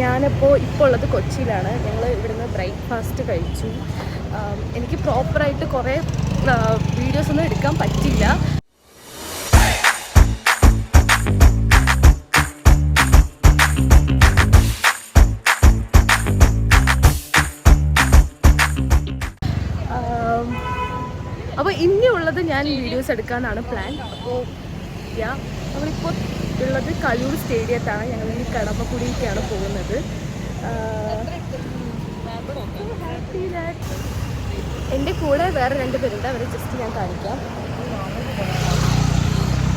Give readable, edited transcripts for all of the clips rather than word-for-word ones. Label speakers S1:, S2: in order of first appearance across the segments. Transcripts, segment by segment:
S1: ഞാനിപ്പോൾ ഉള്ളത് കൊച്ചിയിലാണ്. ഞങ്ങൾ ഇവിടുന്ന് ബ്രേക്ക്ഫാസ്റ്റ് കഴിച്ചു. എനിക്ക് പ്രോപ്പറായിട്ട് കുറേ വീഡിയോസൊന്നും എടുക്കാൻ പറ്റില്ല. അപ്പോൾ ഇനിയുള്ളത് ഞാൻ വീഡിയോസ് എടുക്കാനാണ് പ്ലാൻ. അപ്പോൾ നമ്മളിപ്പോൾ ഉള്ളത് കലൂർ സ്റ്റേഡിയത്താണ്. ഞങ്ങൾ ഇനി കടമക്കുടിക്കാണ് പോകുന്നത്. എൻ്റെ കൂടെ വേറെ 2 പേരുണ്ട്. അവരെ ജസ്റ്റ് ഞാൻ കാണിക്കാം.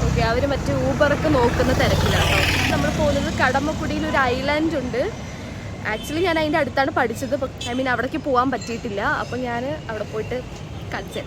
S1: ഓക്കെ, അവർ മറ്റേ ഊബറൊക്കെ നോക്കുന്ന തിരക്കിലാണ്. നമ്മൾ പോകുന്നത് കടമക്കുടിയിൽ ഒരു ഐലാൻഡ് ഉണ്ട്. ആക്ച്വലി ഞാൻ അതിൻ്റെ അടുത്താണ് പഠിച്ചത്. ഐ മീൻ അവിടേക്ക് പോകാൻ പറ്റിയിട്ടില്ല. അപ്പോൾ ഞാൻ അവിടെ പോയിട്ട് കളിച്ചു.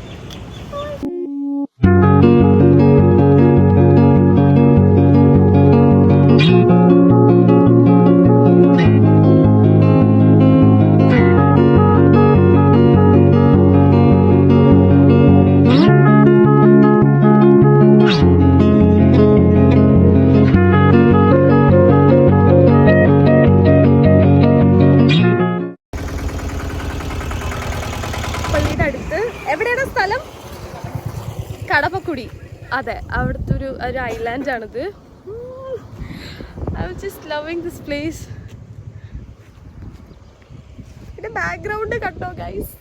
S1: എവിടെയാണ് സ്ഥലം? കടമക്കുടി. അതെ, അവിടുത്തെ ഒരു ഐലാൻഡാണിത്. I was just loving this place. ഇതിന്റെ ബാക്ക്ഗ്രൗണ്ട് കണ്ടോ ഗൈസ്?